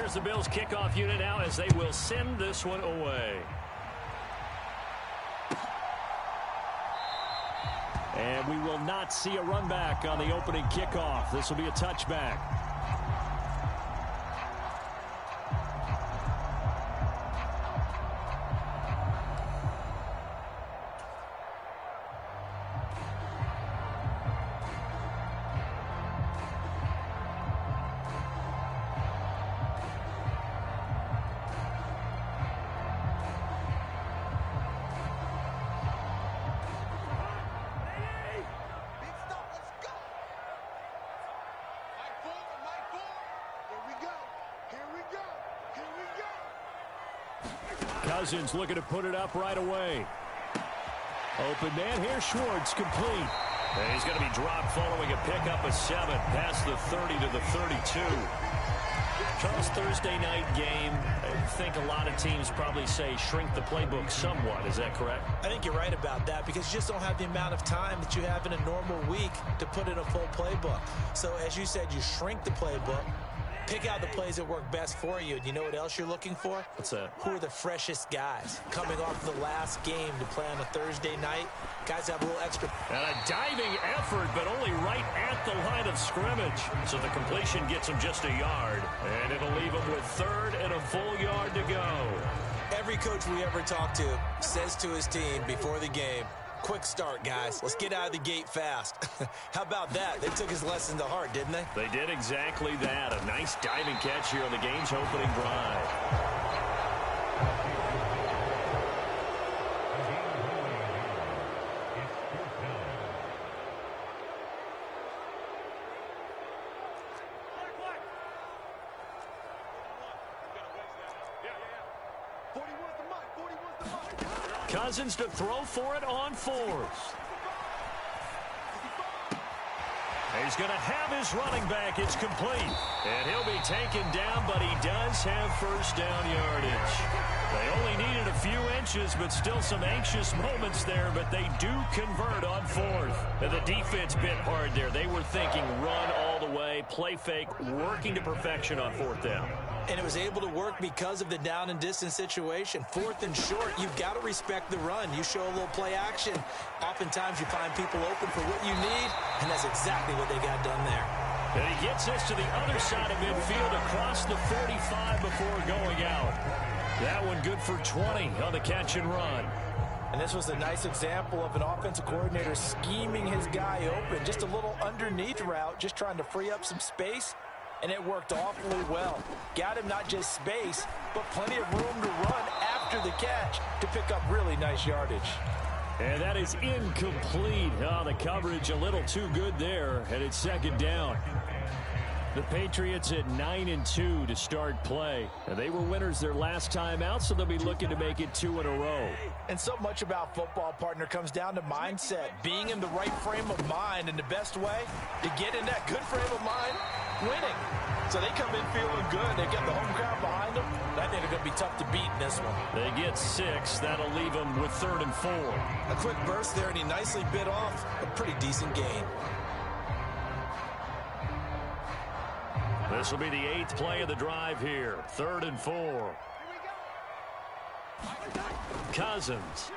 Here's the Bills kickoff unit now as they will send this one away. And we will not see a run back on the opening kickoff. This will be a touchback. Cousins looking to put it up right away. Open man here, Schwartz, complete. And he's going to be dropped following a pickup of 7 past the 30 to the 32. Charles, Thursday night game, I think a lot of teams probably say shrink the playbook somewhat. Is that correct? I think you're right about that because you just don't have the amount of time that you have in a normal week to put in a full playbook. So as you said, you shrink the playbook. Pick out the plays that work best for you. And you know what else you're looking for? What's that? Who are the freshest guys coming off the last game to play on a Thursday night? Guys have a little extra. And a diving effort, but only right at the line of scrimmage. So the completion gets him just a yard. And it'll leave him with 3rd and a full yard to go. Every coach we ever talk to says to his team before the game, quick start, guys. Let's get out of the gate fast. How about that? They took his lesson to heart, didn't they? They did exactly that. A nice diving catch here on the game's opening drive. Cousins to throw for it on 4th. He's going to have his running back. It's complete. And he'll be taken down, but he does have first down yardage. They only needed a few inches, but still some anxious moments there, but they do convert on 4th. And the defense bit hard there. They were thinking run all the way, play fake, working to perfection on 4th down. And it was able to work because of the down and distance situation. 4th and short, you've got to respect the run. You show a little play action. Oftentimes you find people open for what you need, and that's exactly what they got done there. And he gets this to the other side of midfield across the 45 before going out. That one good for 20 on the catch and run. And this was a nice example of an offensive coordinator scheming his guy open. Just a little underneath route, just trying to free up some space. And it worked awfully well. Got him not just space, but plenty of room to run after the catch to pick up really nice yardage. And that is incomplete. Oh, the coverage a little too good there, and it's 2nd down. The Patriots at 9-2 to start play. And they were winners their last time out, so they'll be looking to make it 2 in a row. And so much about football, partner, comes down to mindset. Being in the right frame of mind, and the best way to get in that good frame of mind, winning. So they come in feeling good. They get the home crowd behind them. I think they're going to be tough to beat in this one. They get 6. That'll leave them with 3rd and 4. A quick burst there, and he nicely bit off a pretty decent gain. This will be the 8th play of the drive here. 3rd and 4. Cousins.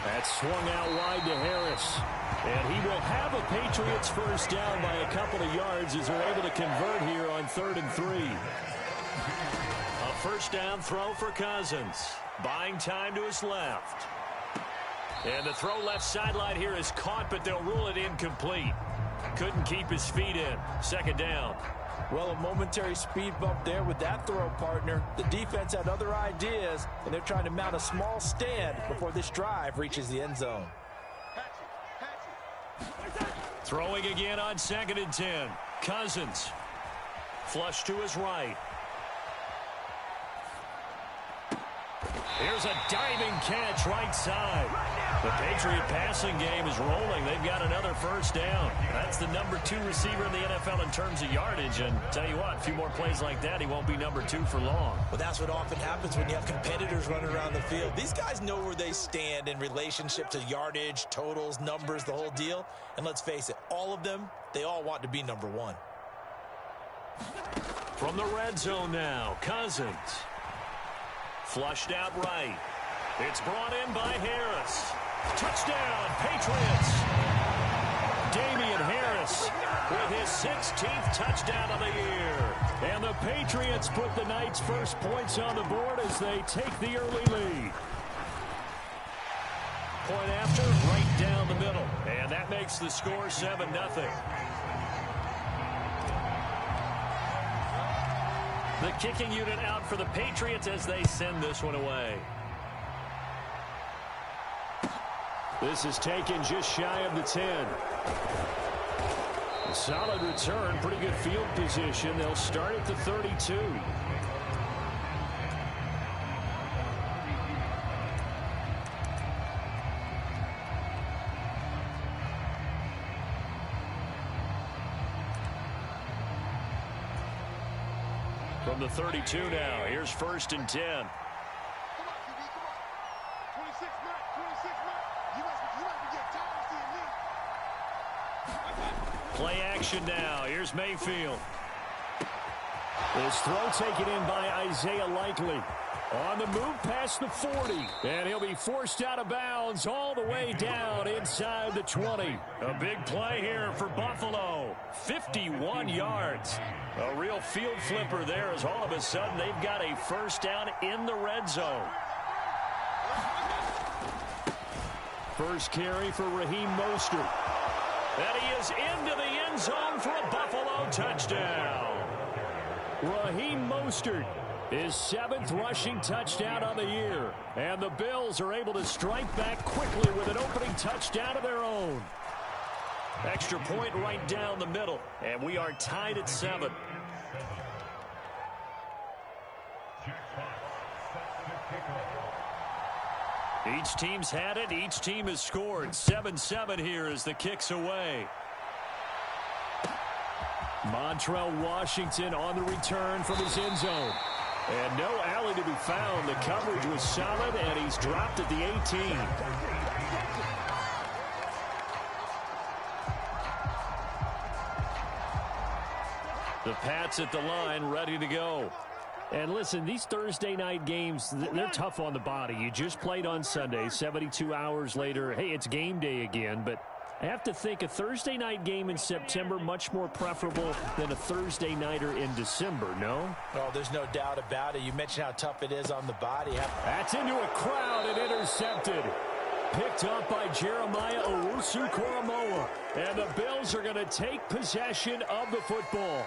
That's swung out wide to Harris. And he will have a Patriots first down by a couple of yards as they're able to convert here on 3rd and 3. A first down throw for Cousins. Buying time to his left. And the throw left sideline here is caught, but they'll rule it incomplete. Couldn't keep his feet in. 2nd down. Well, a momentary speed bump there with that throw, partner. The defense had other ideas, and they're trying to mount a small stand before this drive reaches the end zone. Throwing again on 2nd and 10. Cousins. Flush to his right. Here's a diving catch right side. The Patriot passing game is rolling. They've got another first down. That's the number 2 receiver in the NFL in terms of yardage. And tell you what, a few more plays like that, he won't be number 2 for long. Well, that's what often happens when you have competitors running around the field. These guys know where they stand in relationship to yardage, totals, numbers, the whole deal. And let's face it, all of them, they all want to be number 1. From the red zone now, Cousins. Flushed out right. It's brought in by Harris. Touchdown, Patriots. Damian Harris with his 16th touchdown of the year. And the Patriots put the night's first points on the board as they take the early lead. Point after, right down the middle. And that makes the score 7-0. The kicking unit out for the Patriots as they send this one away. This is taken just shy of the 10. A solid return, pretty good field position. They'll start at the 32. From the 32 now, here's 1st and 10. Play action now. Here's Mayfield. This throw taken in by Isaiah Likely. On the move past the 40. And he'll be forced out of bounds all the way down inside the 20. A big play here for Buffalo. 51 yards. A real field flipper there as all of a sudden they've got a first down in the red zone. First carry for Raheem Mostert. And he is into the end zone for a Buffalo touchdown. Raheem Mostert, his 7th rushing touchdown on the year. And the Bills are able to strike back quickly with an opening touchdown of their own. Extra point right down the middle. And we are tied at 7. Each team's had it. Each team has scored. 7-7 here as the kick's away. Montrell Washington on the return from his end zone. And no alley to be found. The coverage was solid, and he's dropped at the 18. The Pats at the line, ready to go. And listen, these Thursday night games, they're tough on the body. You just played on Sunday, 72 hours later. Hey, it's game day again, but I have to think a Thursday night game in September much more preferable than a Thursday nighter in December, no? Oh, there's no doubt about it. You mentioned how tough it is on the body. That's into a crowd and intercepted. Picked up by Jeremiah Owusu-Koramoah. And the Bills are going to take possession of the football.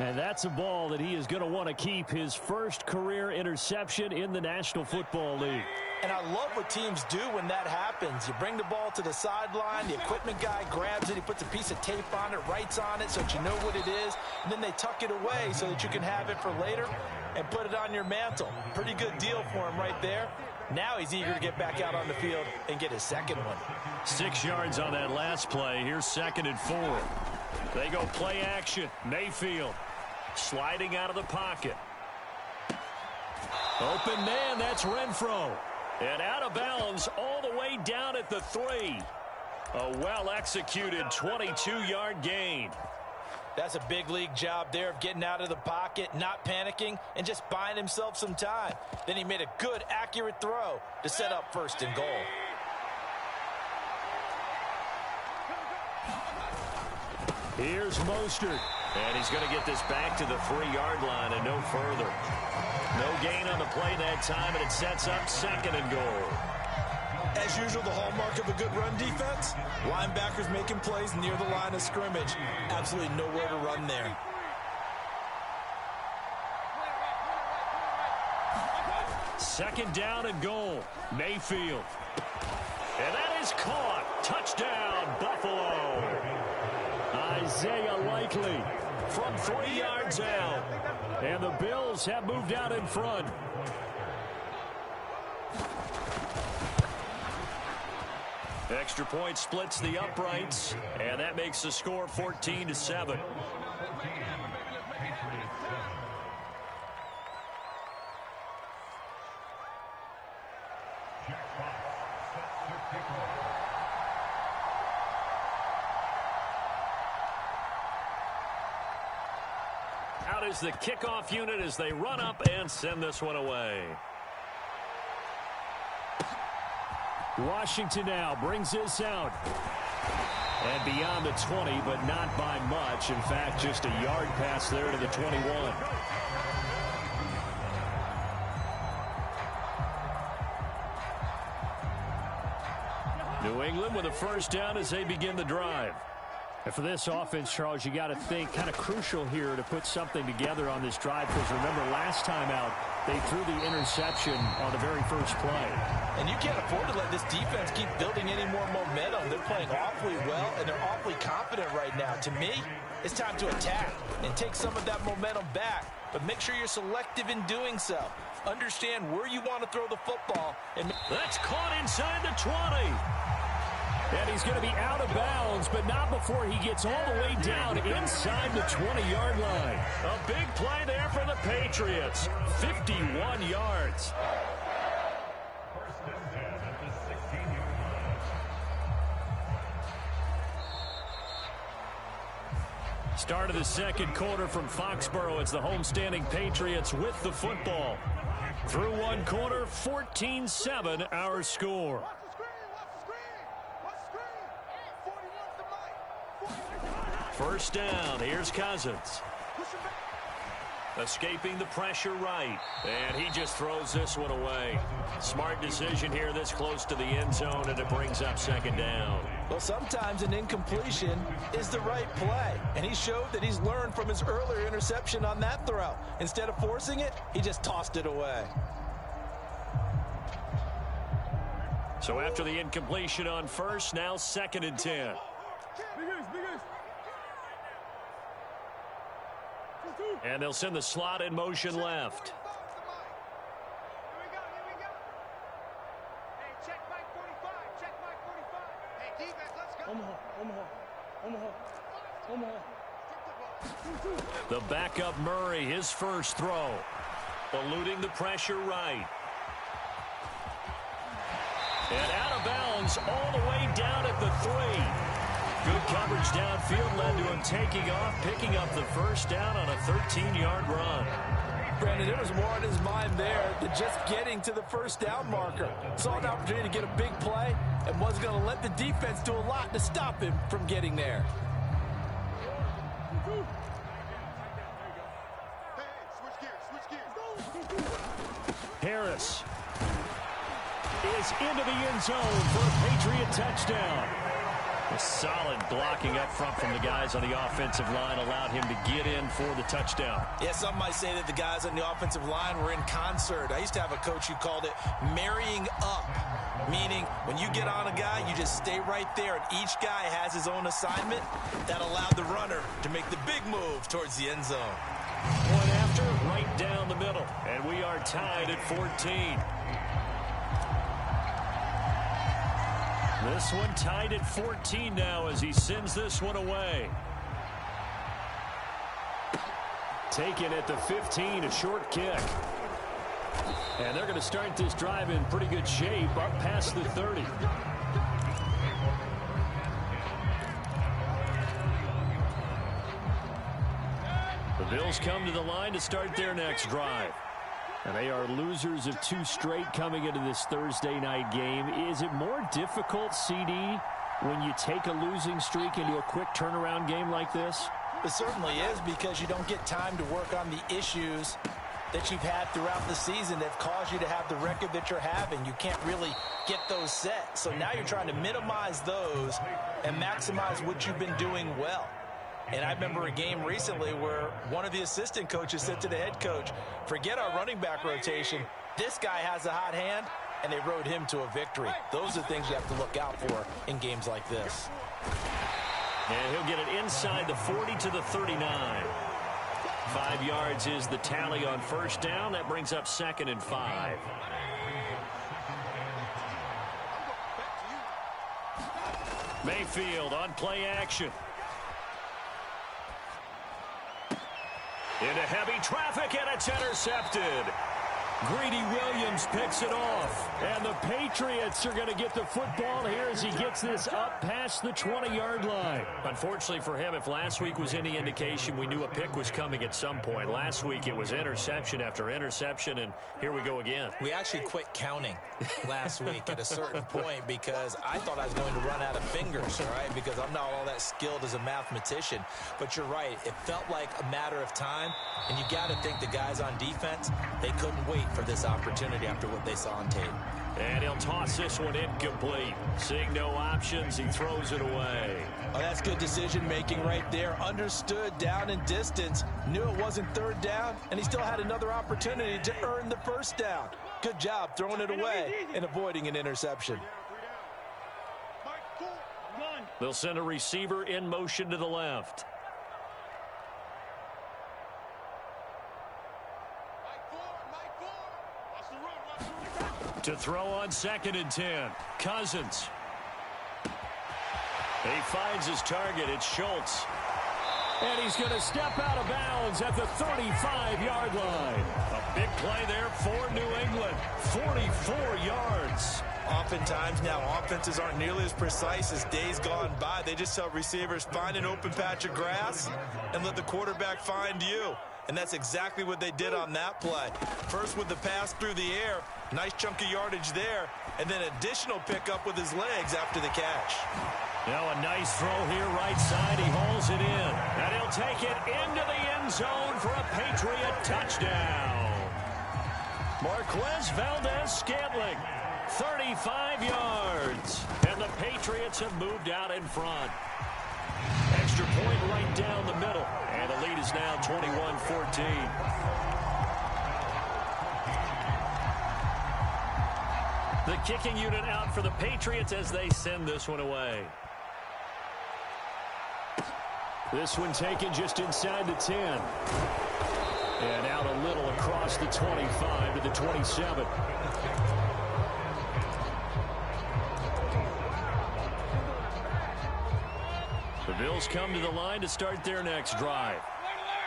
And that's a ball that he is going to want to keep, his first career interception in the National Football League. And I love what teams do when that happens. You bring the ball to the sideline, the equipment guy grabs it, he puts a piece of tape on it, writes on it so that you know what it is, and then they tuck it away so that you can have it for later and put it on your mantle. Pretty good deal for him right there. Now he's eager to get back out on the field and get his second one. 6 yards on that last play. Here's 2nd and 4. They go play action. Mayfield sliding out of the pocket. Open man, that's Renfro. And out of bounds all the way down at the 3. A well-executed 22-yard gain. That's a big league job there of getting out of the pocket, not panicking, and just buying himself some time. Then he made a good, accurate throw to set up 1st and goal. Here's Mostert. And he's going to get this back to the 3-yard line and no further. No gain on the play that time, and it sets up 2nd and goal. As usual, the hallmark of a good run defense, linebackers making plays near the line of scrimmage. Absolutely nowhere to run there. Second down and goal. Mayfield. And that is caught. Touchdown, Buffalo. Isaiah Likely from 3 yards out. And the Bills have moved out in front. Extra point splits the uprights, and that makes the score 14-7. Out is the kickoff unit as they run up and send this one away. Washington now brings this out. And beyond the 20, but not by much. In fact, just a yard pass there to the 21. New England with a first down as they begin the drive. And for this offense, Charles, you got to think kind of crucial here to put something together on this drive, because remember last time out they threw the interception on the very first play. And you can't afford to let this defense keep building any more momentum. They're playing awfully well, and they're awfully confident right now. To me, it's time to attack and take some of that momentum back, but make sure you're selective in doing so. Understand where you want to throw the football. And that's caught inside the 20. And he's going to be out of bounds, but not before he gets all the way down inside the 20-yard line. A big play there for the Patriots. 51 yards. Start of the second quarter from Foxborough. It's the homestanding Patriots with the football. Through one quarter, 14-7 our score. First down, here's Cousins. Escaping the pressure right. And he just throws this one away. Smart decision here this close to the end zone, and it brings up second down. Well, sometimes an incompletion is the right play. And he showed that he's learned from his earlier interception on that throw. Instead of forcing it, he just tossed it away. So after the incompletion on first, now 2nd and 10. And they'll send the slot in motion left. Here we go. Hey, check Mike 45. Hey, defense, let's go. Omaha. The backup Murray, his first throw. Eluding the pressure right. And out of bounds all the way down at the 3. Good coverage downfield led to him taking off, picking up the first down on a 13-yard run. Brandon, there was more on his mind there than just getting to the first down marker. Saw an opportunity to get a big play and wasn't going to let the defense do a lot to stop him from getting there. Harris is into the end zone for a Patriot touchdown. A solid blocking up front from the guys on the offensive line allowed him to get in for the touchdown. Yeah, some might say that the guys on the offensive line were in concert. I used to have a coach who called it marrying up, meaning when you get on a guy, you just stay right there, and each guy has his own assignment. That allowed the runner to make the big move towards the end zone. One after, right down the middle, and we are tied at 14. This one tied at 14 now as he sends this one away. Taken at the 15, a short kick. And they're going to start this drive in pretty good shape up past the 30. The Bills come to the line to start their next drive. And they are losers of 2 straight coming into this Thursday night game. Is it more difficult, CD, when you take a losing streak into a quick turnaround game like this? It certainly is, because you don't get time to work on the issues that you've had throughout the season that caused you to have the record that you're having. You can't really get those set. So now you're trying to minimize those and maximize what you've been doing well. And I remember a game recently where one of the assistant coaches said to the head coach, forget our running back rotation. This guy has a hot hand, and they rode him to a victory. Those are things you have to look out for in games like this. And he'll get it inside the 40 to the 39. 5 yards is the tally on first down. That brings up 2nd and 5. Mayfield on play action. Into heavy traffic, and it's intercepted. Greedy Williams picks it off. And the Patriots are going to get the football here as he gets this up past the 20-yard line. Unfortunately for him, if last week was any indication, we knew a pick was coming at some point. Last week it was interception after interception, and here we go again. We actually quit counting last week at a certain point because I thought I was going to run out of fingers, all right, because I'm not all that skilled as a mathematician. But you're right. It felt like a matter of time, and you got to think the guys on defense, they couldn't wait for this opportunity after what they saw on tape. And he'll toss this one incomplete. Seeing no options, he throws it away. Oh, that's good decision-making right there. Understood down and distance. Knew it wasn't third down, and he still had another opportunity to earn the first down. Good job throwing it away and avoiding an interception. They'll send a receiver in motion to the left. To throw on 2nd and 10. Cousins. He finds his target. It's Schultz. And he's going to step out of bounds at the 35-yard line. A big play there for New England. 44 yards. Oftentimes now, offenses aren't nearly as precise as days gone by. They just tell receivers, find an open patch of grass and let the quarterback find you. And that's exactly what they did on that play. First with the pass through the air, nice chunk of yardage there, and then additional pickup with his legs after the catch. Now a nice throw here right side. He hauls it in, and he'll take it into the end zone for a Patriot touchdown. Marquez Valdez-Scantling, 35 yards, and the Patriots have moved out in front. Extra point right down the middle, and the lead is now 21-14. The kicking unit out for the Patriots as they send this one away. This one taken just inside the 10. And out a little across the 25 to the 27. The Bills come to the line to start their next drive.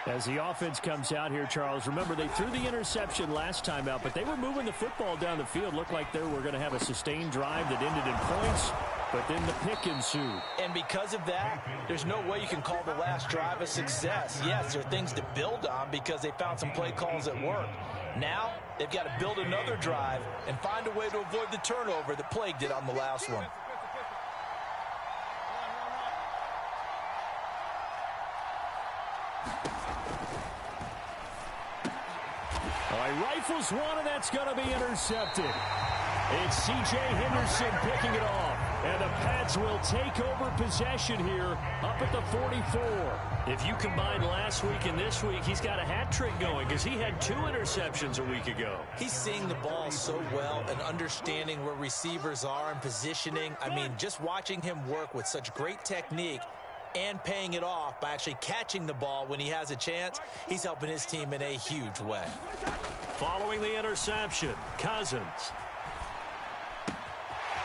As the offense comes out here, Charles, remember they threw the interception last time out, but they were moving the football down the field. Looked like they were going to have a sustained drive that ended in points, but then the pick ensued. And because of that, there's no way you can call the last drive a success. Yes, there are things to build on because they found some play calls that work. Now, they've got to build another drive and find a way to avoid the turnover that plagued it on the last one. Rifles one, and that's going to be intercepted. It's C.J. Henderson picking it off, and the Pats will take over possession here up at the 44. If you combine last week and this week, he's got a hat trick going because he had 2 interceptions a week ago. He's seeing the ball so well and understanding where receivers are and positioning. I mean, just watching him work with such great technique and paying it off by actually catching the ball when he has a chance, he's helping his team in a huge way. Following the interception, Cousins.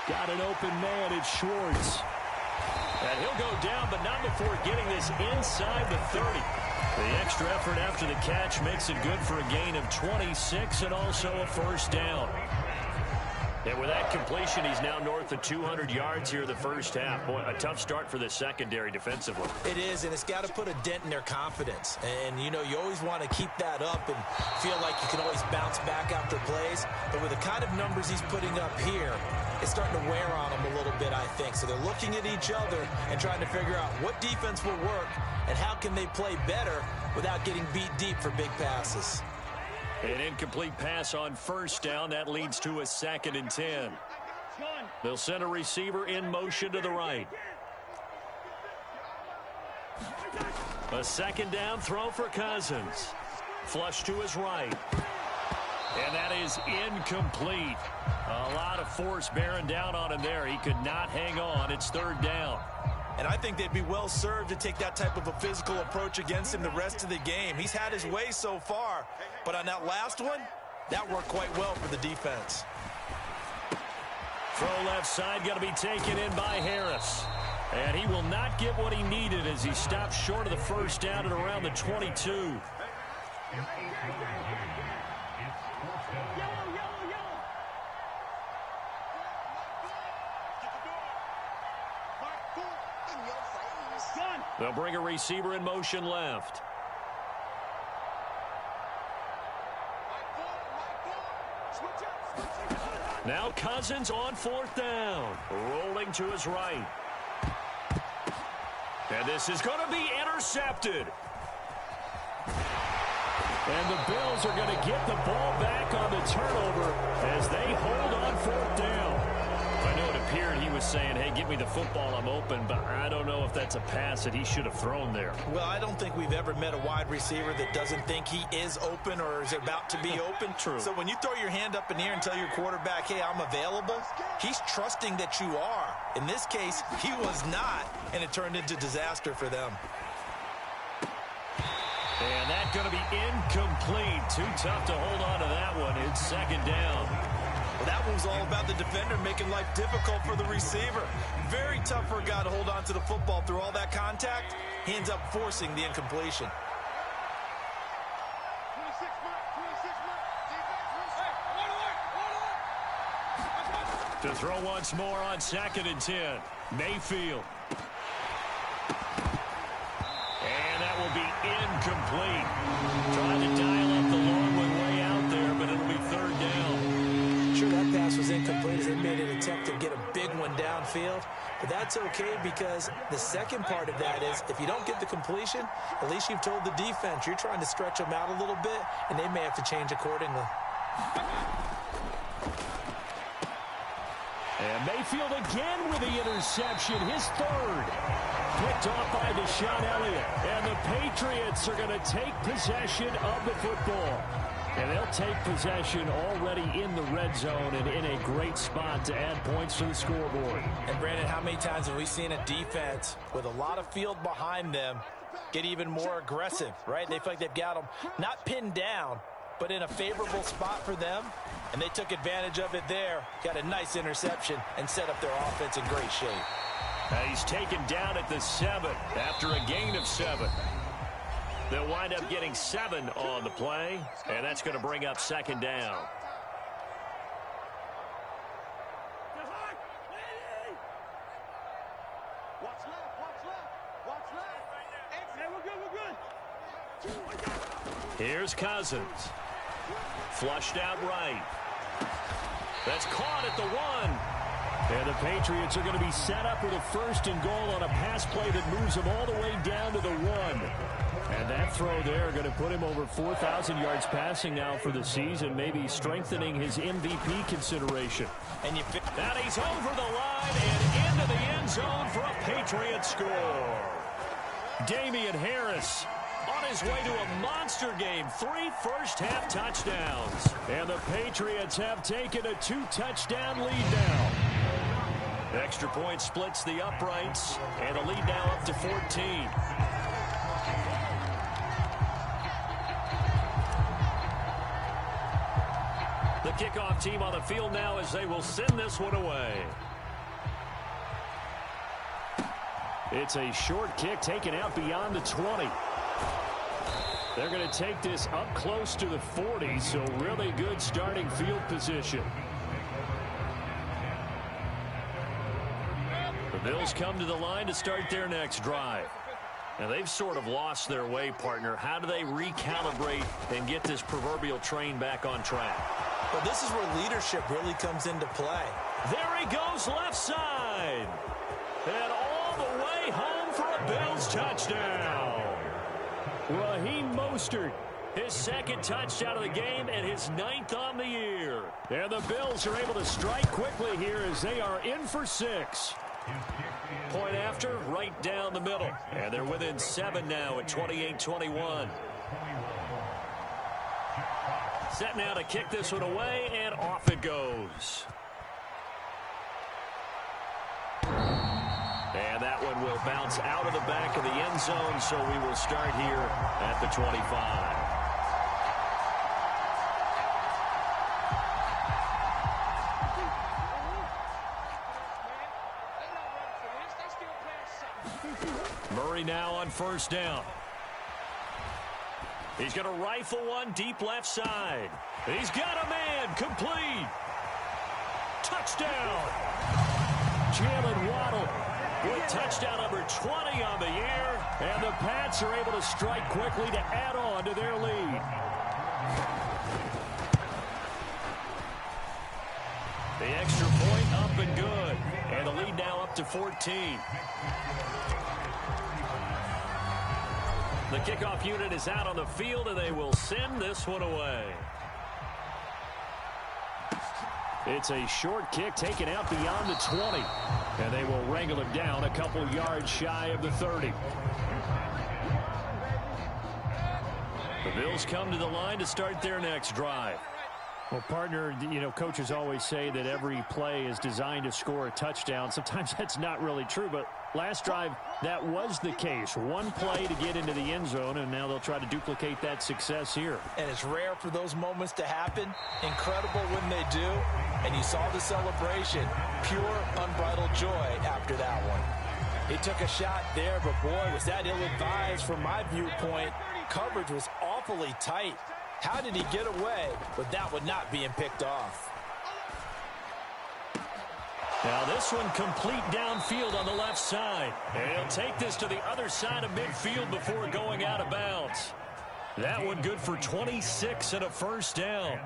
Got an open man, it's Schwartz. And he'll go down, but not before getting this inside the 30. The extra effort after the catch makes it good for a gain of 26 and also a first down. And with that completion, he's now north of 200 yards here the first half. Boy, a tough start for the secondary defensively. It is, and it's got to put a dent in their confidence. And, you know, you always want to keep that up and feel like you can always bounce back after plays. But with the kind of numbers he's putting up here, it's starting to wear on them a little bit, I think. So they're looking at each other and trying to figure out what defense will work and how can they play better without getting beat deep for big passes. An incomplete pass on first down. That leads to a 2nd and 10. They'll send a receiver in motion to the right. A 2nd down throw for Cousins. Flush to his right. And that is incomplete. A lot of force bearing down on him there. He could not hang on. It's 3rd down. And I think they'd be well served to take that type of a physical approach against him the rest of the game. He's had his way so far, but on that last one, that worked quite well for the defense. Throw left side, got to be taken in by Harris. And he will not get what he needed as he stops short of the first down at around the 22. Yellow, yellow, yellow. Done. They'll bring a receiver in motion left. Now Cousins on 4th down. Rolling to his right. And this is going to be intercepted. And the Bills are going to get the ball back on the turnover as they hold on 4th down. I know it appeared he was saying, hey, give me the football, I'm open, but I don't know if that's a pass that he should have thrown there. Well, I don't think we've ever met a wide receiver that doesn't think he is open or is about to be open. True. So when you throw your hand up in the air and tell your quarterback, hey, I'm available, he's trusting that you are. In this case, he was not, and it turned into disaster for them. And that's going to be incomplete. Too tough to hold on to that one. It's 2nd down. Well, that one was all about the defender making life difficult for the receiver. Very tough for a guy to hold on to the football through all that contact. He ends up forcing the incompletion. 26 mark. To throw once more on 2nd and 10. Mayfield. And that will be incomplete. Trying to dial up the long one way out there, but it'll be 3rd down. Sure, that pass was incomplete as they made an attempt to get a big one downfield. But that's okay because the second part of that is if you don't get the completion, at least you've told the defense you're trying to stretch them out a little bit, and they may have to change accordingly. And Mayfield again with the interception, his 3rd. Picked off by Deshaun Elliott. And the Patriots are going to take possession of the football. And they'll take possession already in the red zone and in a great spot to add points to the scoreboard. And, Brandon, how many times have we seen a defense with a lot of field behind them get even more aggressive, right? They feel like they've got them not pinned down, but in a favorable spot for them. And they took advantage of it there, got a nice interception, and set up their offense in great shape. He's taken down at the 7 after a gain of 7. They'll wind up getting 7 on the play, and that's going to bring up 2nd down. Watch left, watch left, watch left. Hey, we're good. Here's Cousins. Flushed out right. That's caught at the 1. And the Patriots are going to be set up with a 1st and goal on a pass play that moves them all the way down to the 1. And that throw there going to put him over 4,000 yards passing now for the season, maybe strengthening his MVP consideration. And he's over the line and into the end zone for a Patriot score. Damian Harris on his way to a monster game, 3 first-half touchdowns. And the Patriots have taken a 2-touchdown lead now. Extra point splits the uprights, and a lead now up to 14. The kickoff team on the field now as they will send this one away. It's a short kick taken out beyond the 20. They're going to take this up close to the 40, so really good starting field position. The Bills come to the line to start their next drive. Now, they've sort of lost their way, partner. How do they recalibrate and get this proverbial train back on track? Well, this is where leadership really comes into play. There he goes left side. And all the way home for a Bills touchdown. Raheem Mostert, his 2nd touchdown of the game and his 9th on the year. And the Bills are able to strike quickly here as they are in for 6. Point after, right down the middle. And they're within 7 now at 28-21. Set now to kick this one away, and off it goes. And that one will bounce out of the back of the end zone, so we will start here at the 25. Murray now on 1st down. He's going to rifle one deep left side. He's got a man. Complete. Touchdown. Jalen Waddle with touchdown number 20 on the year. And the Pats are able to strike quickly to add on to their lead. The extra point up and good. And the lead now up to 14. The kickoff unit is out on the field, and they will send this one away. It's a short kick taken out beyond the 20. And they will wrangle it down a couple yards shy of the 30. The Bills come to the line to start their next drive. Well, partner, coaches always say that every play is designed to score a touchdown. Sometimes that's not really true, but last drive, that was the case. One play to get into the end zone, and now they'll try to duplicate that success here. And it's rare for those moments to happen. Incredible when they do. And you saw the celebration. Pure, unbridled joy after that one. He took a shot there, but boy, was that ill-advised from my viewpoint. Coverage was awfully tight. How did he get away with that one not being picked off? Now this one complete downfield on the left side. And he'll take this to the other side of midfield before going out of bounds. That one good for 26 and a first down.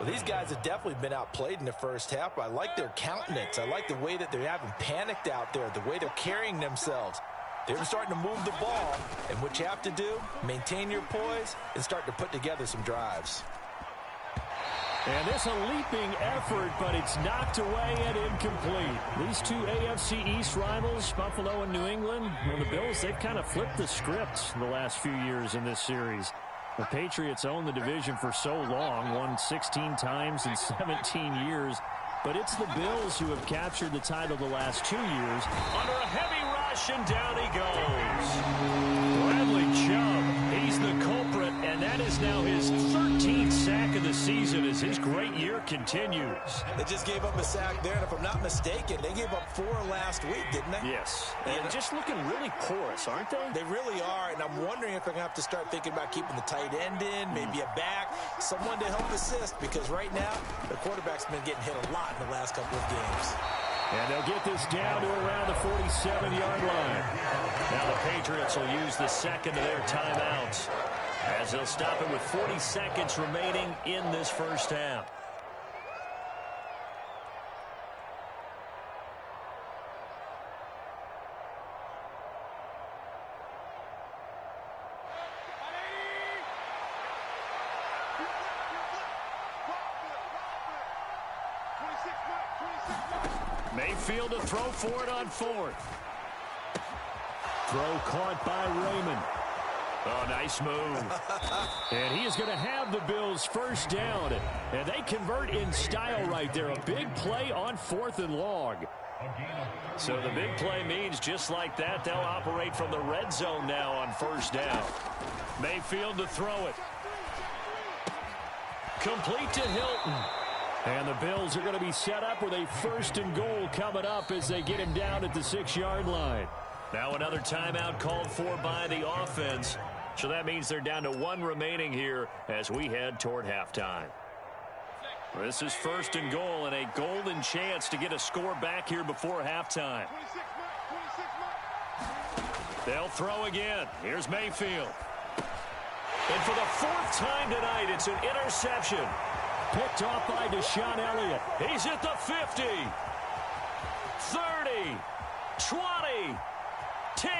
Well, these guys have definitely been outplayed in the first half. I like their countenance. I like the way that they're having panicked out there, the way they're carrying themselves. They're starting to move the ball, and what you have to do, maintain your poise and start to put together some drives. And this a leaping effort, but it's knocked away and incomplete. These two AFC East rivals, Buffalo and New England, well, the Bills, they've kind of flipped the script the last few years in this series. The Patriots owned the division for so long, won 16 times in 17 years. But it's the Bills who have captured the title the last 2 years. Under a heavy rush, and down he goes. Bradley Chubb, he's the culprit, and that is now his 13th sack of the season as his great year continues. They just gave up a sack there, and if I'm not mistaken, they gave up 4 last week, didn't they? Yes, and just looking really porous, aren't they? They really are, and I'm wondering if they're going to have to start thinking about keeping the tight end in, maybe a back, someone to help assist, because right now, the quarterback's been getting hit a lot in the last couple of games. And they'll get this down to around the 47-yard line. Now the Patriots will use the second of their timeouts as they'll stop it with 40 seconds remaining in this first half. Mayfield to throw for it on 4th. Throw caught by Raymond. Oh, nice move. And he is going to have the Bills first down. And they convert in style right there. A big play on 4th and long. So the big play means just like that, they'll operate from the red zone now on first down. Mayfield to throw it. Complete to Hilton. And the Bills are going to be set up with a 1st and goal coming up as they get him down at the 6-yard line. Now another timeout called for by the offense. So that means they're down to 1 remaining here as we head toward halftime. This is 1st and goal and a golden chance to get a score back here before halftime. They'll throw again. Here's Mayfield. And for the 4th time tonight, it's an interception. Picked off by Deshaun Elliott. He's at the 50, 30, 20, 10.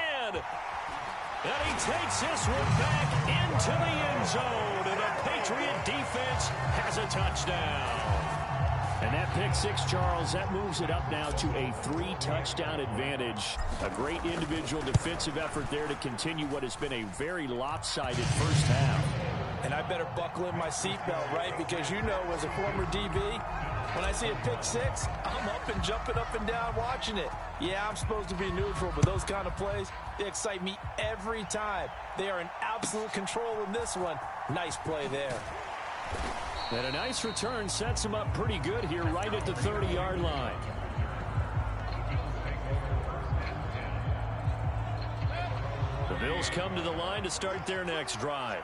And he takes this one back into the end zone. And the Patriot defense has a touchdown. And that pick 6, Charles, that moves it up now to a 3-touchdown advantage. A great individual defensive effort there to continue what has been a very lopsided first half. And I better buckle in my seatbelt, right? Because you know, as a former DB, when I see a pick 6, I'm up and jumping up and down watching it. Yeah, I'm supposed to be neutral, but those kind of plays, they excite me every time. They are in absolute control in this one. Nice play there. And a nice return sets him up pretty good here right at the 30-yard line. The Bills come to the line to start their next drive.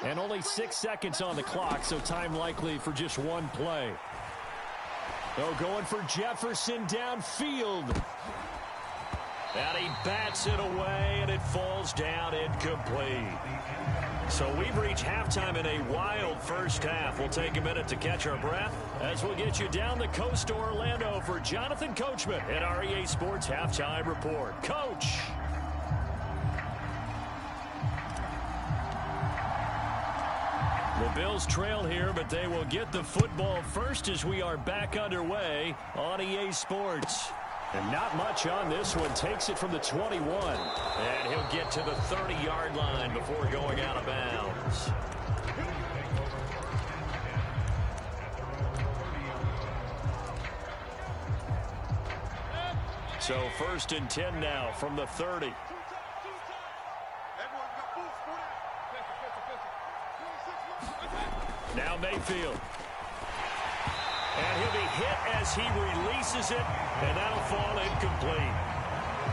And only 6 seconds on the clock, so time likely for just one play. Oh, going for Jefferson downfield. And he bats it away, and it falls down incomplete. So we've reached halftime in a wild first half. We'll take a minute to catch our breath as we'll get you down the coast to Orlando for Jonathan Coachman at our EA Sports Halftime Report. Coach. The Bills trail here, but they will get the football first as we are back underway on EA Sports. And not much on this one. Takes it from the 21. And he'll get to the 30-yard line before going out of bounds. So 1st and 10 now from the 30. Now Mayfield. And he'll be hit as he releases it, and that'll fall incomplete.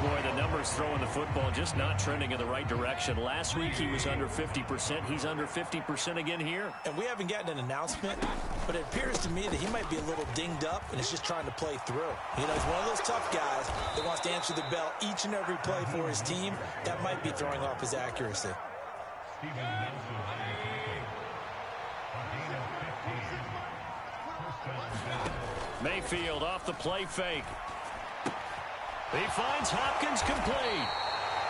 Boy, the numbers throwing the football just not trending in the right direction. Last week he was under 50%. He's under 50% again here. And we haven't gotten an announcement, but it appears to me that he might be a little dinged up and is just trying to play through. You know, he's one of those tough guys that wants to answer the bell each and every play for his team. That might be throwing off his accuracy. Mayfield off the play fake. He finds Hopkins complete.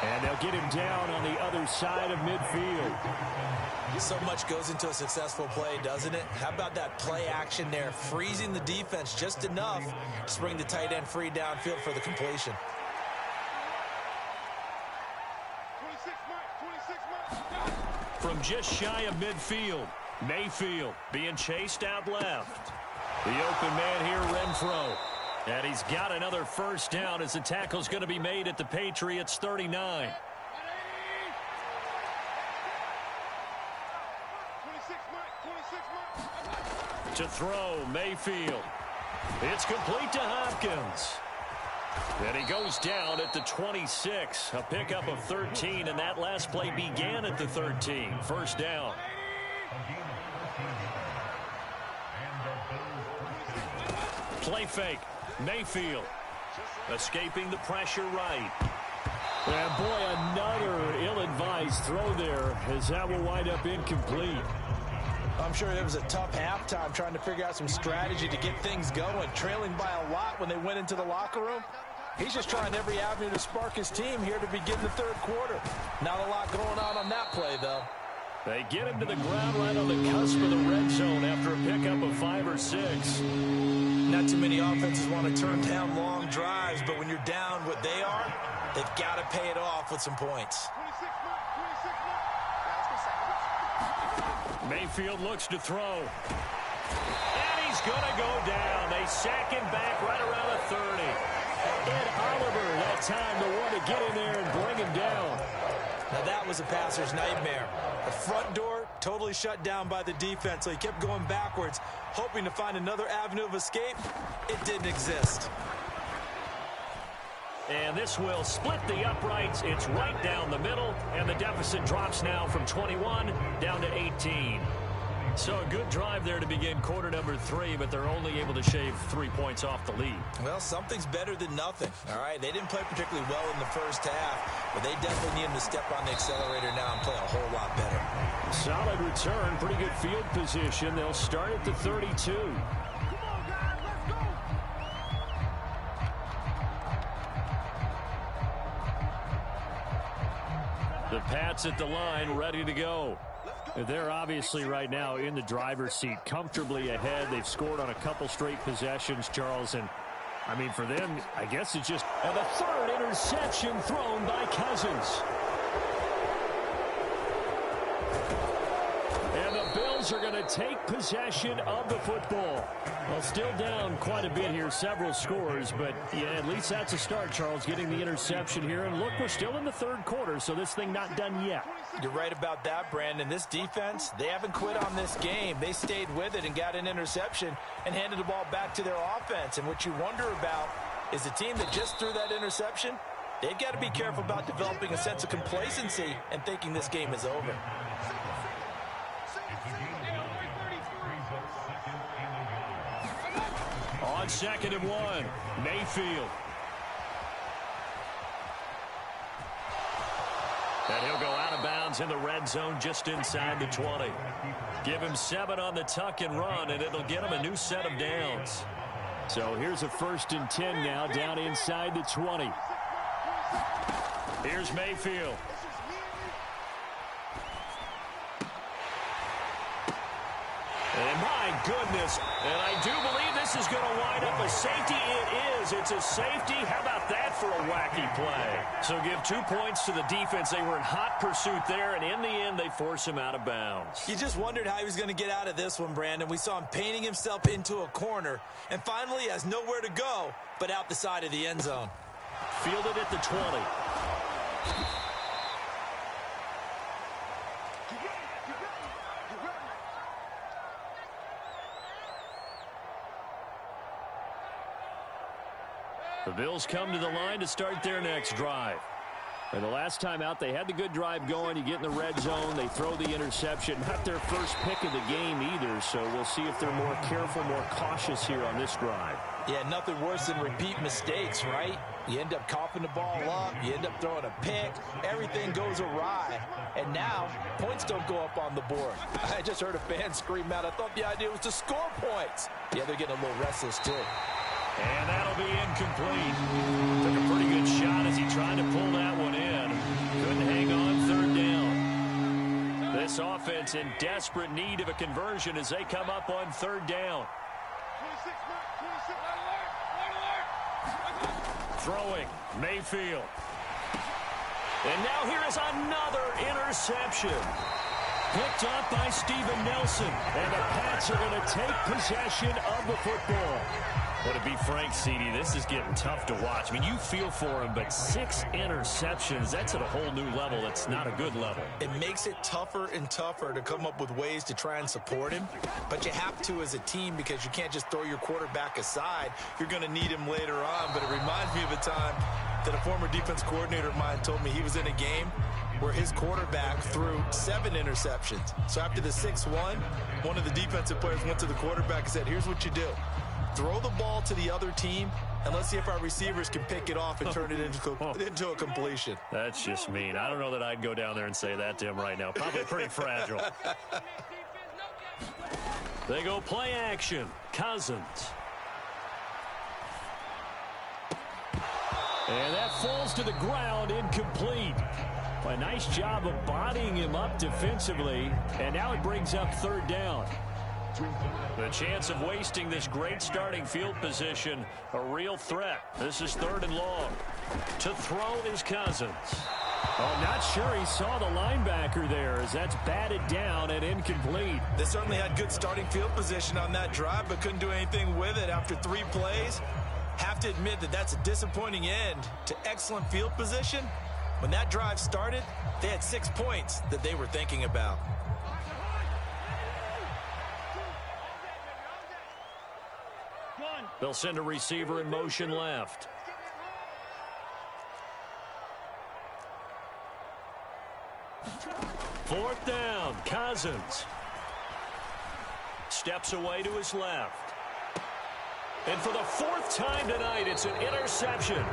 And they'll get him down on the other side of midfield. So much goes into a successful play, doesn't it? How about that play action there, freezing the defense just enough to bring the tight end free downfield for the completion. From just shy of midfield, Mayfield being chased out left. The open man here, Renfro. And he's got another first down as the tackle's going to be made at the Patriots' 39. To throw, Mayfield. It's complete to Hopkins. And he goes down at the 26. A pickup of 13, and that last play began at the 13. First down. Play fake. Mayfield escaping the pressure right. And boy, another ill-advised throw there as that will wind up incomplete. I'm sure it was a tough halftime trying to figure out some strategy to get things going, trailing by a lot when they went into the locker room. He's just trying every avenue to spark his team here to begin the third quarter. Not a lot going on that play, though. They get him to the ground right on the cusp of the red zone after a pickup of 5 or 6. Not too many offenses want to turn down long drives, but when you're down what they are, they've got to pay it off with some points. Mayfield looks to throw. And he's going to go down. They sack him back right around the 30. Ed Oliver that time the one to get in there and bring him down. Now that was a passer's nightmare. The front door totally shut down by the defense, so he kept going backwards, hoping to find another avenue of escape. It didn't exist. And this will split the uprights. It's right down the middle, and the deficit drops now from 21 down to 18. So a good drive there to begin quarter number 3, but they're only able to shave 3 points off the lead. Well, something's better than nothing, all right? They didn't play particularly well in the first half, but they definitely need them to step on the accelerator now and play a whole lot better. Solid return, pretty good field position. They'll start at the 32. The Pats at the line, ready to go. They're obviously right now in the driver's seat, comfortably ahead. They've scored on a couple straight possessions, Charles. And, I mean, for them, I guess it's just the third interception thrown by Cousins. And the Bills are going to take possession of the football. Well, still down quite a bit here, several scores, but yeah, at least that's a start, Charles, getting the interception here. And look, we're still in the third quarter, so this thing not done yet. You're right about that, Brandon. This defense, they haven't quit on this game. They stayed with it and got an interception and handed the ball back to their offense. And what you wonder about is the team that just threw that interception, They've got to be careful about developing a sense of complacency and thinking this game is over. On 2nd and 1, Mayfield. And he'll go out of bounds in the red zone just inside the 20. Give him 7 on the tuck and run, and it'll get him a new set of downs. So here's a 1st and 10 now down inside the 20. Here's Mayfield. And my goodness, and I do believe this is going to wind up a safety. It is. It's a safety. How about that for a wacky play? So give 2 points to the defense. They were in hot pursuit there, and in the end, they force him out of bounds. You just wondered how he was going to get out of this one, Brandon. We saw him painting himself into a corner, and finally he has nowhere to go but out the side of the end zone. Fielded at the 20. The Bills come to the line to start their next drive. And the last time out, they had the good drive going. You get in the red zone, they throw the interception. Not their first pick of the game either, so we'll see if they're more careful, more cautious here on this drive. Yeah, nothing worse than repeat mistakes, right? You end up coughing the ball up, you end up throwing a pick, everything goes awry, and now points don't go up on the board. I just heard a fan scream out, I thought the idea was to score points. Yeah, they're getting a little restless too. And that'll be incomplete. Took a pretty good shot as he tried to pull that one in. Couldn't hang on 3rd down. This offense in desperate need of a conversion as they come up on 3rd down. Throwing, Mayfield. And now here is another interception. Picked up by Steven Nelson. And the Pats are going to take possession of the football. But to be frank, CD, this is getting tough to watch. I mean, you feel for him, but 6 interceptions, that's at a whole new level. It's not a good level. It makes it tougher and tougher to come up with ways to try and support him. But you have to as a team because you can't just throw your quarterback aside. You're going to need him later on. But it reminds me of a time that a former defense coordinator of mine told me he was in a game where his quarterback threw 7 interceptions. So after the 6-1, one of the defensive players went to the quarterback and said, here's what you do. Throw the ball to the other team, and let's see if our receivers can pick it off and turn it into a completion. That's just mean. I don't know that I'd go down there and say that to him right now. Probably pretty fragile. They go play action. Cousins. And that falls to the ground, incomplete. A nice job of bodying him up defensively, and now it brings up 3rd down. The chance of wasting this great starting field position, a real threat. This is 3rd and long. To throw is Cousins. Oh, not sure he saw the linebacker there as that's batted down and incomplete. They certainly had good starting field position on that drive, but couldn't do anything with it after 3 plays. Have to admit that that's a disappointing end to excellent field position. When that drive started, they had 6 points that they were thinking about. They'll send a receiver in motion left. Fourth down, Cousins. Steps away to his left. And for the 4th time tonight, it's an interception.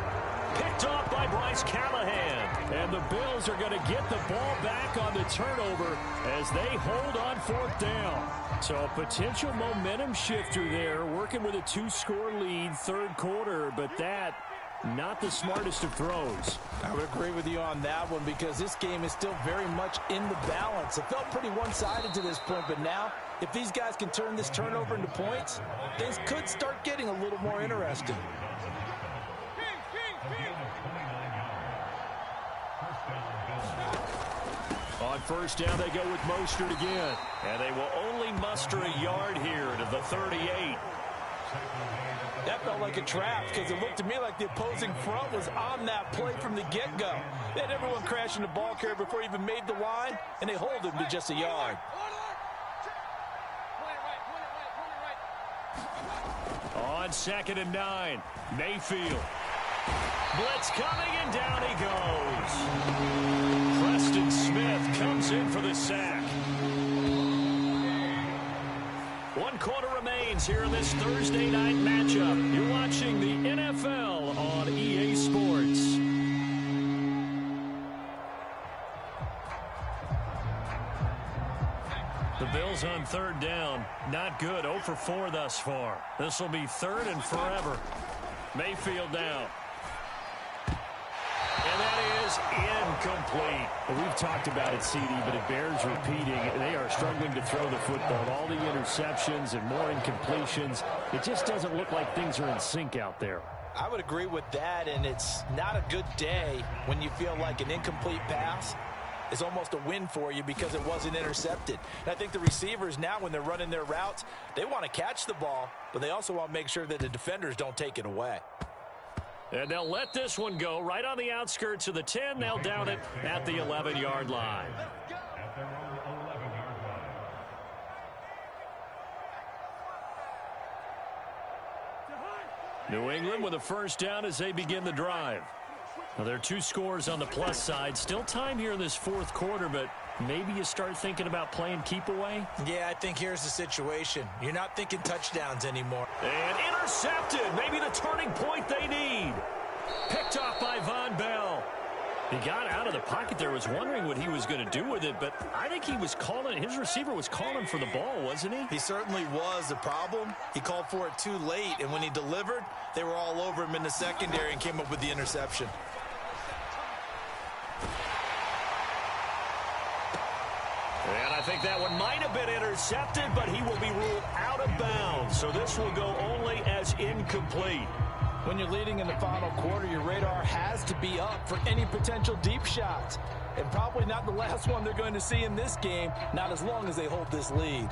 Picked off by Bryce Callahan. And the Bills are going to get the ball back on the turnover as they hold on 4th down. So a potential momentum shifter there, working with a 2-score lead, 3rd quarter, but that not the smartest of throws. I would agree with you on that one because this game is still very much in the balance. It felt pretty one-sided to this point, but now if these guys can turn this turnover into points, things could start getting a little more interesting. On 1st down, they go with Mostert again. And they will only muster a yard here to the 38. That felt like a trap because it looked to me like the opposing front was on that play from the get-go. They had everyone crashing the ball carrier before he even made the line, and they hold him to just a yard. On 2nd and 9, Mayfield. Blitz coming, and down he goes. Preston Smith comes in for the sack. 1 quarter remains here in this Thursday night matchup. You're watching the NFL on EA Sports. The Bills on 3rd down. Not good. 0 for 4 thus far. This will be 3rd and forever. Mayfield down. And that is incomplete. Well, we've talked about it, CD, but it bears repeating. They are struggling to throw the football. All the interceptions and more incompletions. It just doesn't look like things are in sync out there. I would agree with that, and it's not a good day when you feel like an incomplete pass is almost a win for you because it wasn't intercepted. And I think the receivers now, when they're running their routes, they want to catch the ball, but they also want to make sure that the defenders don't take it away. And they'll let this one go right on the outskirts of the 10. They'll down it at the 11-yard line. New England with a 1st down as they begin the drive. Now, there are 2 scores on the plus side. Still time here in this 4th quarter, but maybe you start thinking about playing keep away? Yeah, I think here's the situation. You're not thinking touchdowns anymore. And intercepted. Maybe the turning point they need. Picked off by Von Bell. He got out of the pocket there, was wondering what he was going to do with it, but I think he was calling, his receiver was calling for the ball, wasn't he? He certainly was. The problem, he called for it too late, and when he delivered, they were all over him in the secondary and came up with the interception. And I think that one might have been intercepted, but he will be ruled out of bounds. So this will go only as incomplete. When you're leading in the final quarter, your radar has to be up for any potential deep shots. And probably not the last one they're going to see in this game, not as long as they hold this lead.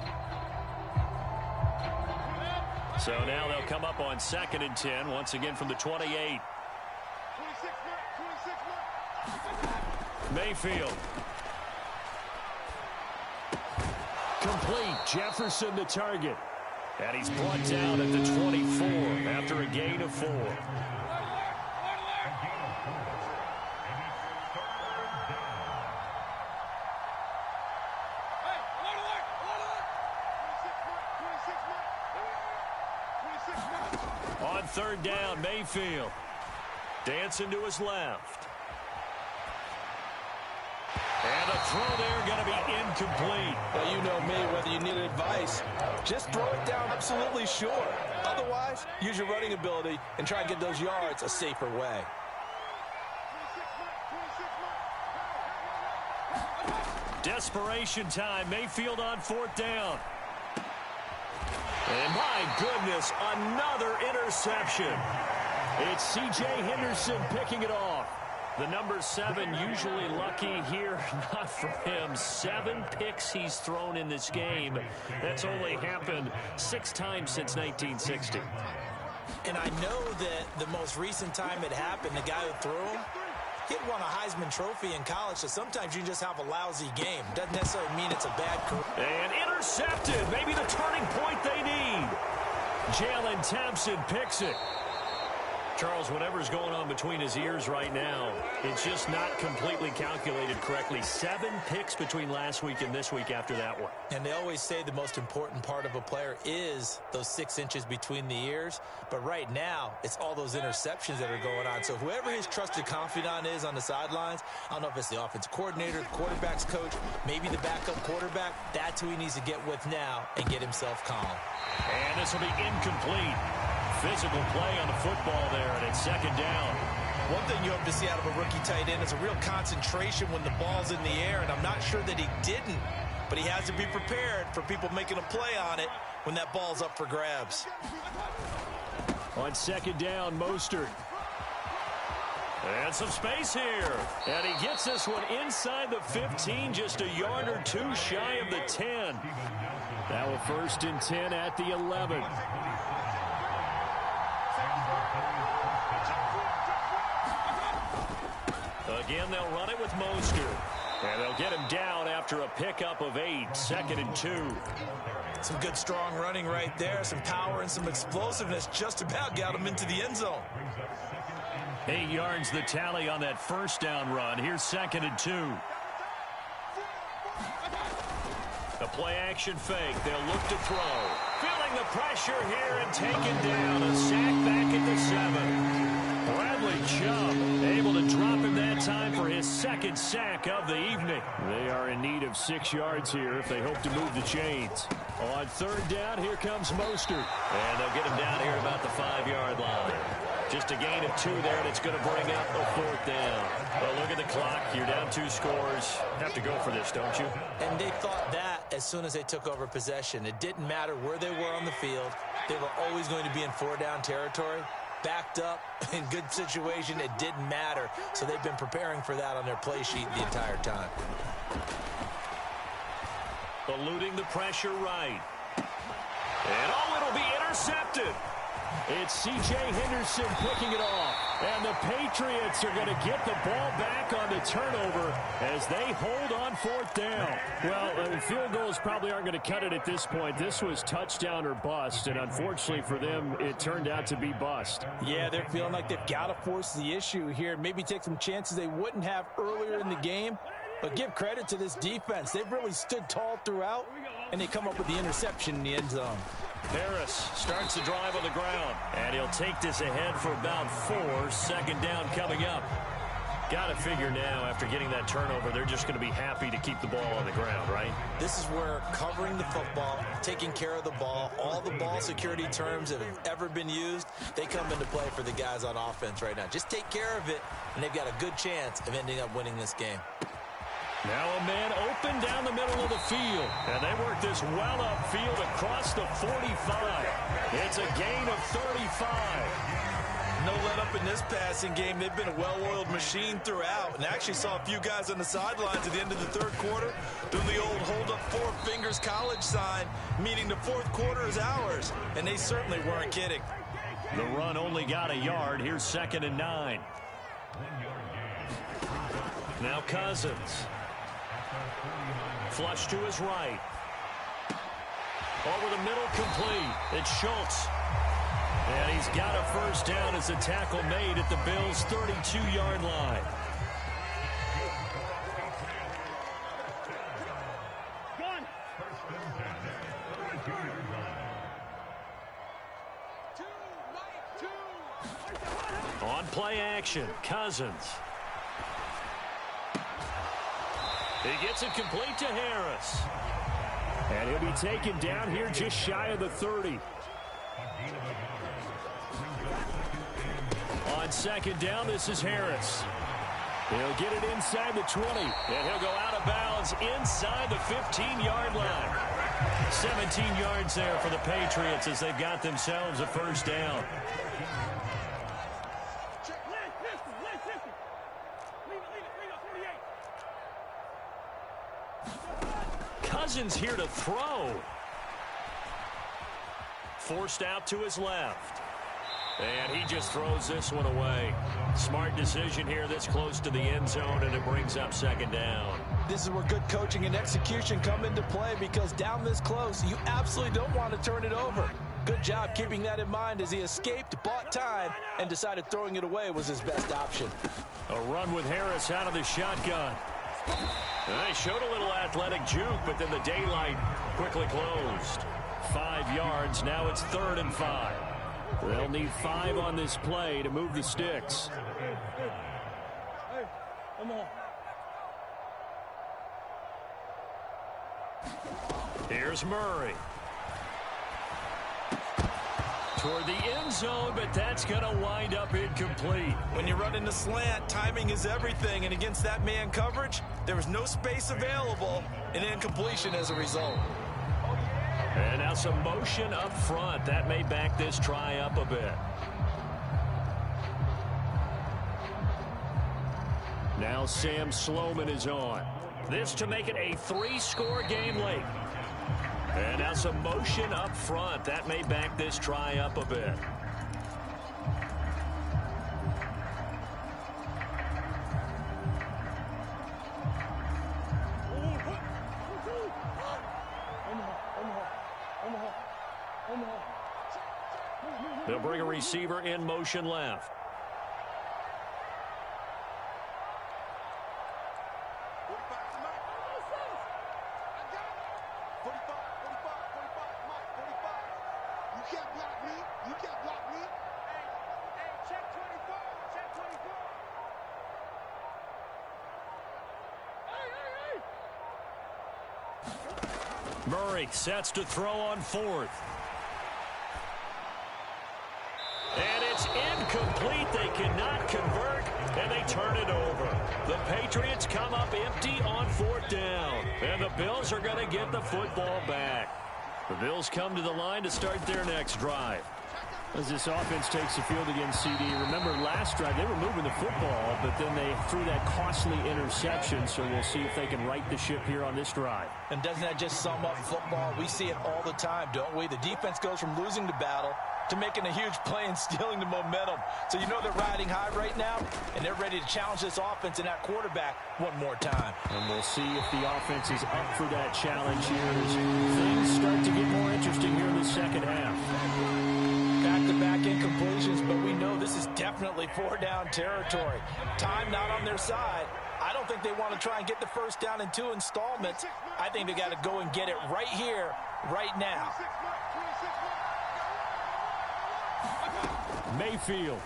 So now they'll come up on 2nd and 10, once again from the 28. Mayfield. Complete. Jefferson the target. And he's brought down at the 24 after a gain of 4. On 3rd down, Mayfield. Dancing to his left. And a throw there going to be incomplete. Well, you know me, whether you need advice, just throw it down absolutely sure. Otherwise, use your running ability and try and get those yards a safer way. Desperation time. Mayfield on 4th down. And my goodness, another interception. It's C.J. Henderson picking it off. The number 7 usually lucky here, not for him. 7 picks he's thrown in this game. That's only happened 6 times since 1960. And I know that the most recent time it happened, the guy who threw him, he had won a Heisman Trophy in college, so sometimes you just have a lousy game. Doesn't necessarily mean it's a bad career. And intercepted. Maybe the turning point they need. Jalen Thompson picks it. Charles, whatever's going on between his ears right now, it's just not completely calculated correctly. 7 picks between last week and this week after that one. And they always say the most important part of a player is those 6 inches between the ears. But right now, it's all those interceptions that are going on. So whoever his trusted confidant is on the sidelines, I don't know if it's the offensive coordinator, the quarterback's coach, maybe the backup quarterback, that's who he needs to get with now and get himself calm. And this will be incomplete. Physical play on the football there, and it's 2nd down. One thing you hope to see out of a rookie tight end is a real concentration when the ball's in the air, and I'm not sure that he didn't, but he has to be prepared for people making a play on it when that ball's up for grabs. On 2nd down, Mostert. And some space here. And he gets this one inside the 15, just a yard or 2 shy of the 10. Now a 1st and 10 at the 11. Again, they'll run it with Mostert. And they'll get him down after a pickup of 8, 2nd and 2. Some good, strong running right there. Some power and some explosiveness just about got him into the end zone. 8 yards the tally on that first down run. Here's 2nd and 2. The play-action fake. They'll look to throw. Feeling the pressure here and taken down. A sack back at the 7. Bradley Chubb able to drop him that time for his 2nd sack of the evening. They are in need of 6 yards here if they hope to move the chains. On 3rd down, here comes Mostert. And they'll get him down here about the 5-yard line. Just a gain of 2 there, and it's going to bring up a 4th down. Well, look at the clock. You're down 2 scores. Have to go for this, don't you? And they thought that as soon as they took over possession. It didn't matter where they were on the field. They were always going to be in 4-down territory. Backed up, in good situation, it didn't matter. So they've been preparing for that on their play sheet the entire time. Eluding the pressure right. And it'll be intercepted. It's C.J. Henderson picking it off. And the Patriots are going to get the ball back on the turnover as they hold on 4th down. Well, field goals probably aren't going to cut it at this point. This was touchdown or bust, and unfortunately for them, it turned out to be bust. Yeah, they're feeling like they've got to force the issue here. Maybe take some chances they wouldn't have earlier in the game. But give credit to this defense. They've really stood tall throughout, and they come up with the interception in the end zone. Harris starts the drive on the ground, and he'll take this ahead for about 4. 2nd down coming up. Got to figure now, after getting that turnover, they're just going to be happy to keep the ball on the ground, right? This is where covering the football, taking care of the ball, all the ball security terms that have ever been used, they come into play for the guys on offense right now. Just take care of it, and they've got a good chance of ending up winning this game. Now a man open down the middle of the field. And they work this well upfield across the 45. It's a gain of 35. No let-up in this passing game. They've been a well-oiled machine throughout. And actually saw a few guys on the sidelines at the end of the 3rd quarter doing the old hold-up 4 fingers college sign, meaning the 4th quarter is ours. And they certainly weren't kidding. The run only got a yard. Here's 2nd and 9. Now Cousins. Flush to his right. Over the middle, complete. It's Schultz. And he's got a 1st down as the tackle made at the Bills' 32-yard line. On play action, Cousins. He gets it complete to Harris. And he'll be taken down here just shy of the 30. On 2nd down, this is Harris. He'll get it inside the 20. And he'll go out of bounds inside the 15-yard line. 17 yards there for the Patriots as they've got themselves a 1st down. Cousins here to throw. Forced out to his left. And he just throws this one away. Smart decision here this close to the end zone, and it brings up 2nd down. This is where good coaching and execution come into play, because down this close, you absolutely don't want to turn it over. Good job keeping that in mind as he escaped, bought time, and decided throwing it away was his best option. A run with Harris out of the shotgun. They showed a little athletic juke, but then the daylight quickly closed. 5 yards. Now it's 3rd and 5. They'll need 5 on this play to move the sticks. Here's Murray. Toward the end zone, but that's going to wind up incomplete. When you run in the slant, timing is everything, and against that man coverage, there was no space available, and incompletion as a result. And now some motion up front. That may back this try up a bit. Now Sam Sloman is on. This to make it a 3-score game late. And now some motion up front. That may back this try up a bit. They'll bring a receiver in motion left. Murray sets to throw on fourth. And it's incomplete. They cannot convert, and they turn it over. The Patriots come up empty on fourth down, and the Bills are going to get the football back. The Bills come to the line to start their next drive. As this offense takes the field against CD, remember last drive they were moving the football, but then they threw that costly interception, so we'll see if they can right the ship here on this drive. And doesn't that just sum up football? We see it all the time, don't we? The defense goes from losing the battle to making a huge play and stealing the momentum. So you know they're riding high right now, and they're ready to challenge this offense and that quarterback one more time. And we'll see if the offense is up for that challenge here as things start to get more interesting here in the second half. Back-to-back incompletions, but we know this is definitely four-down territory. Time not on their side. I don't think they want to try and get the first down in 2 installments. I think they got to go and get it right here, right now. Mayfield.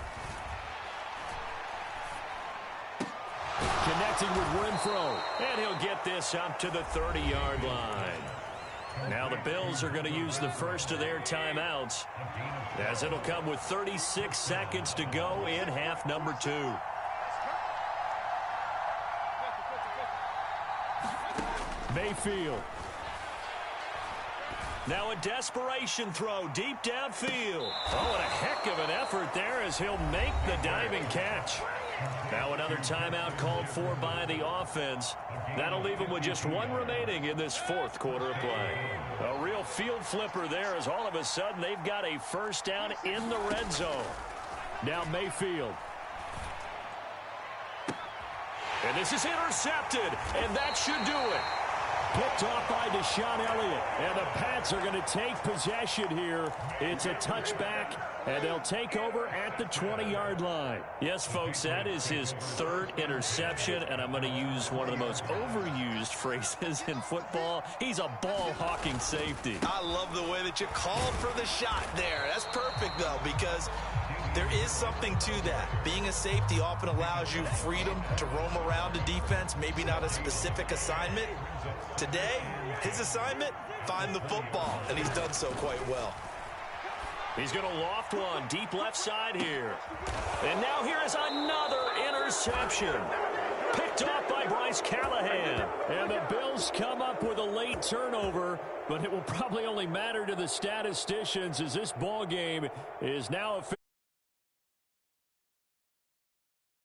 Connecting with Renfro. And he'll get this up to the 30-yard line. Now the Bills are going to use the first of their timeouts, as it'll come with 36 seconds to go in half number 2. Mayfield. Now a desperation throw deep downfield. Oh, and a heck of an effort there as he'll make the diving catch. Now another timeout called for by the offense. That'll leave them with just one remaining in this fourth quarter of play. A real field flipper there as all of a sudden they've got a first down in the red zone. Now Mayfield. And this is intercepted, and that should do it. Picked off by Deshaun Elliott. And the Pats are going to take possession here. It's a touchback, and they'll take over at the 20-yard line. Yes, folks, that is his third interception, and I'm going to use one of the most overused phrases in football. He's a ball-hawking safety. I love the way that you called for the shot there. That's perfect, though, because there is something to that. Being a safety often allows you freedom to roam around a defense, maybe not a specific assignment. Today, his assignment, find the football, and he's done so quite well. He's going to loft one deep left side here. And now here is another interception. Picked off by Bryce Callahan. And the Bills come up with a late turnover, but it will probably only matter to the statisticians as this ball game is now official.